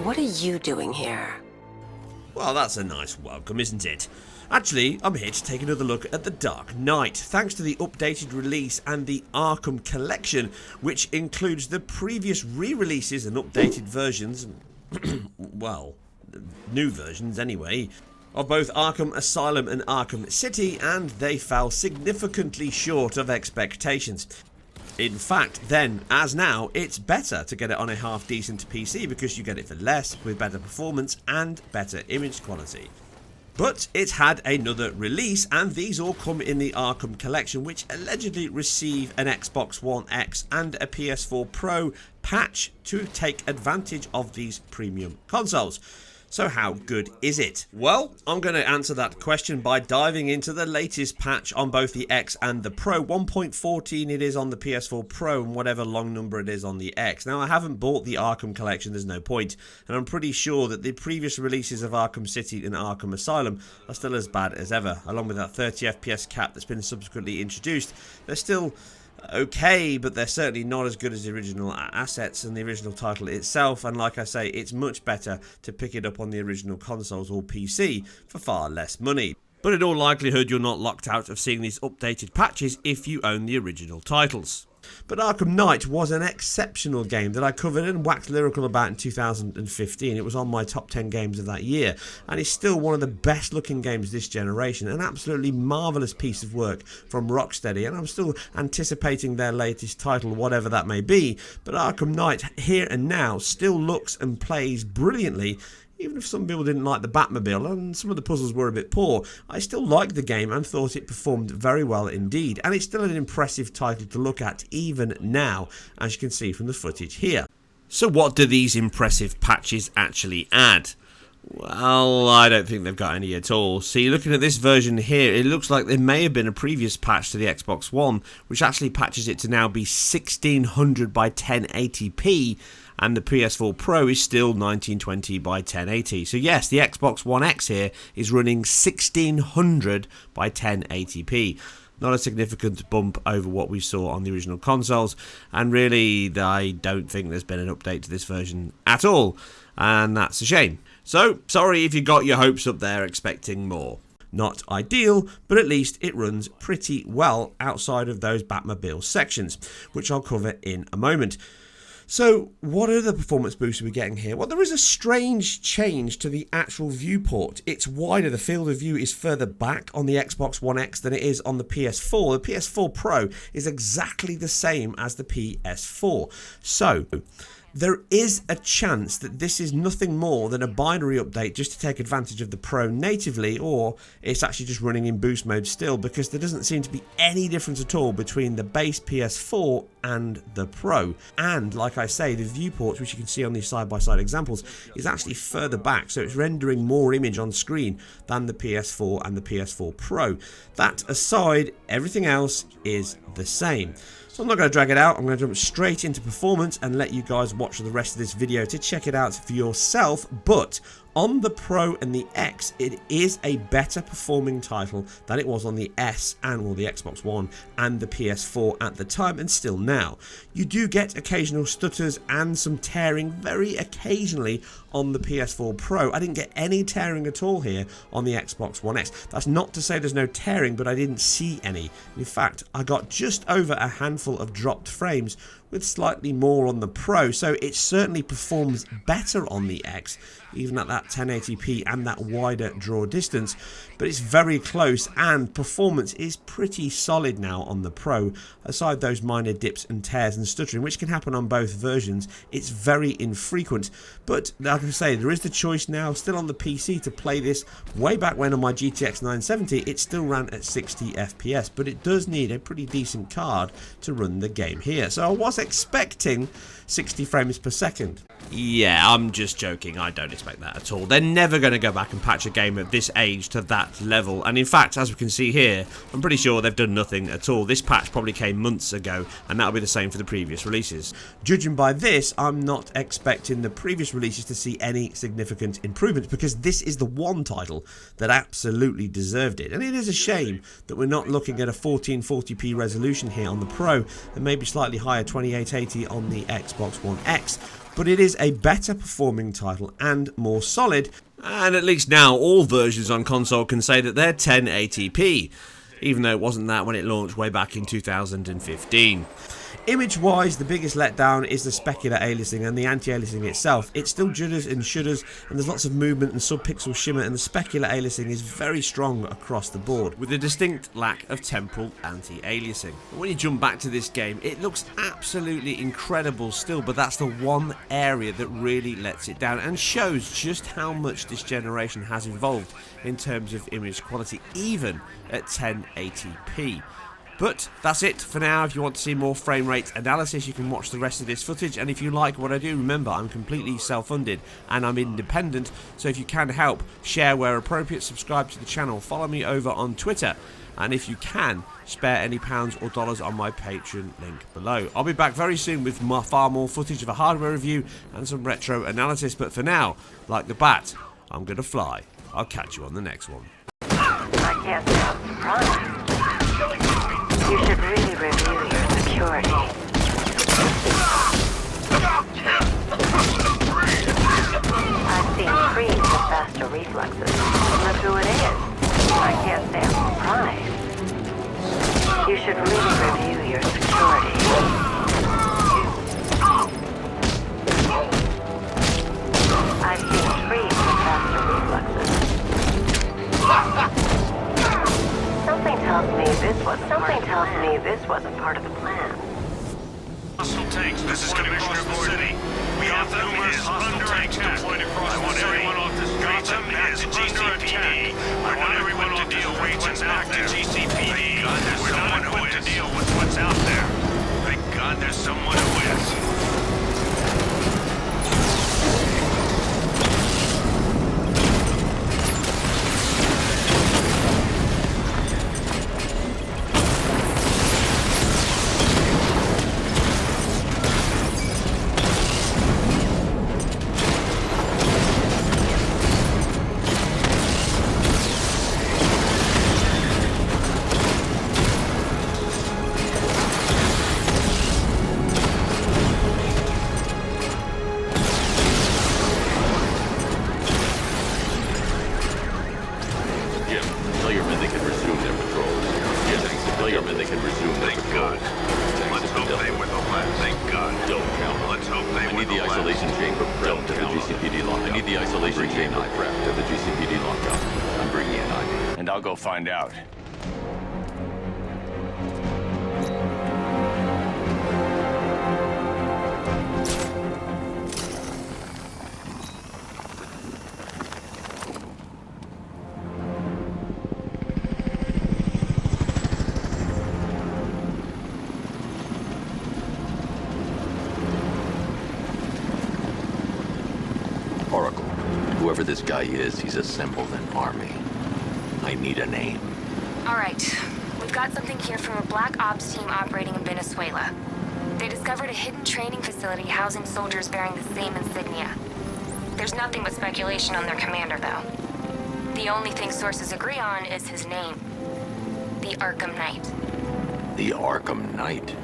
What are you doing here? Well, that's a nice welcome, isn't it? Actually, I'm here to take another look at the Dark Knight, thanks to the updated release and the Arkham Collection, which includes the previous re-releases and updated versions, well, new versions anyway, of both Arkham Asylum and Arkham City, and they fell significantly short of expectations. In fact, then, as now, it's better to get it on a half-decent PC because you get it for less, with better performance and better image quality. But it's had another release, and these all come in the Arkham Collection, which allegedly receive an Xbox One X and a PS4 Pro patch to take advantage of these premium consoles. So how good is it? Well, I'm going to answer that question by diving into the latest patch on both the X and the Pro. 1.14 it is on the PS4 Pro and whatever long number it is on the X. Now, I haven't bought the Arkham Collection, there's no point, and I'm pretty sure that the previous releases of Arkham City and Arkham Asylum are still as bad as ever, along with that 30 FPS cap that's been subsequently introduced. They're still okay, but they're certainly not as good as the original assets and the original title itself, and like I say, it's much better to pick it up on the original consoles or PC for far less money. But in all likelihood, you're not locked out of seeing these updated patches if you own the original titles. But Arkham Knight was an exceptional game that I covered and waxed lyrical about in 2015. It was on my top 10 games of that year, and it's still one of the best looking games this generation. An absolutely marvellous piece of work from Rocksteady, and I'm still anticipating their latest title, whatever that may be. But Arkham Knight, here and now, still looks and plays brilliantly. Even if some people didn't like the Batmobile and some of the puzzles were a bit poor, I still liked the game and thought it performed very well indeed. And it's still an impressive title to look at even now, as you can see from the footage here. So what do these impressive patches actually add? Well, I don't think they've got any at all. See, looking at this version here, it looks like there may have been a previous patch to the Xbox One, which actually patches it to now be 1600 by 1080p, and the PS4 Pro is still 1920 by 1080. So yes, the Xbox One X here is running 1600 by 1080p. Not a significant bump over what we saw on the original consoles, and really I don't think there's been an update to this version at all, and that's a shame. So sorry if you got your hopes up there expecting more. Not ideal, but at least it runs pretty well outside of those Batmobile sections, which I'll cover in a moment. So, what are the performance boosts we're getting here? Well, there is a strange change to the actual viewport. It's wider, the field of view is further back on the Xbox One X than it is on the PS4. The PS4 Pro is exactly the same as the PS4. So, there is a chance that this is nothing more than a binary update just to take advantage of the Pro natively, or it's actually just running in boost mode still, because there doesn't seem to be any difference at all between the base PS4 and the Pro. And like I say, the viewport, which you can see on these side-by-side examples, is actually further back, so it's rendering more image on screen than the PS4 and the PS4 Pro. That aside, everything else is the same. So I'm not going to drag it out, I'm going to jump straight into performance and let you guys watch the rest of this video to check it out for yourself. But on the Pro and the X, it is a better performing title than it was on the S and the Xbox One and the PS4 at the time, and still now. You do get occasional stutters and some tearing very occasionally on the PS4 Pro. I didn't get any tearing at all here on the Xbox One X. That's not to say there's no tearing, but I didn't see any. In fact, I got just over a handful of dropped frames, with slightly more on the Pro, so it certainly performs better on the X, even at that 1080p and that wider draw distance, but it's very close, and performance is pretty solid now on the Pro. Aside those minor dips and tears and stuttering, which can happen on both versions, it's very infrequent. But like I say, there is the choice now still on the PC to play this. Way back when on my GTX 970 it still ran at 60 FPS, but it does need a pretty decent card to run the game here, so I was expecting 60 frames per second. Yeah, I'm just joking, I don't expect that at all. They're never going to go back and patch a game at this age to that level, and in fact, as we can see here, I'm pretty sure they've done nothing at all. This patch probably came months ago, and that'll be the same for the previous releases. Judging by this, I'm not expecting the previous releases to see any significant improvements, because this is the one title that absolutely deserved it, and it is a shame that we're not looking at a 1440p resolution here on the Pro, and maybe slightly higher 2880 on the Xbox One X, but it is a better performing title and more solid, and at least now all versions on console can say that they're 1080p, even though it wasn't that when it launched way back in 2015. Image-wise, the biggest letdown is the specular aliasing and the anti-aliasing itself. It still jitters and shudders, and there's lots of movement and sub-pixel shimmer, and the specular aliasing is very strong across the board, with a distinct lack of temporal anti-aliasing. When you jump back to this game, it looks absolutely incredible still, but that's the one area that really lets it down and shows just how much this generation has evolved in terms of image quality, even at 1080p. But that's it for now. If you want to see more frame rate analysis, you can watch the rest of this footage, and if you like what I do, remember I'm completely self-funded and I'm independent, so if you can help, share where appropriate, subscribe to the channel, follow me over on Twitter, and if you can, spare any pounds or dollars on my Patreon link below. I'll be back very soon with far more footage of a hardware review and some retro analysis, but for now, like the bat, I'm gonna fly. I'll catch you on the next one. I can't stop surprised. You should really review your security. I've seen trees with faster reflexes. Look who it is. I can't say I'm surprised. You should really review your security. I've seen trees with faster reflexes. Something tells me this wasn't part of the plan. Hostile tanks. This is Commissioner of the city. We have numerous hostile tanks deployed across the city. Everyone off the streets and back to GCPD. I want everyone to deal with what's out there. GCPD. We're not equipped to deal with what's out there. Thank God there's someone who is. And I'll go find out. Oracle, whoever this guy is, he's assembled an army. I need a name. All right. We've got something here from a Black Ops team operating in Venezuela. They discovered a hidden training facility housing soldiers bearing the same insignia. There's nothing but speculation on their commander, though. The only thing sources agree on is his name. The Arkham Knight. The Arkham Knight?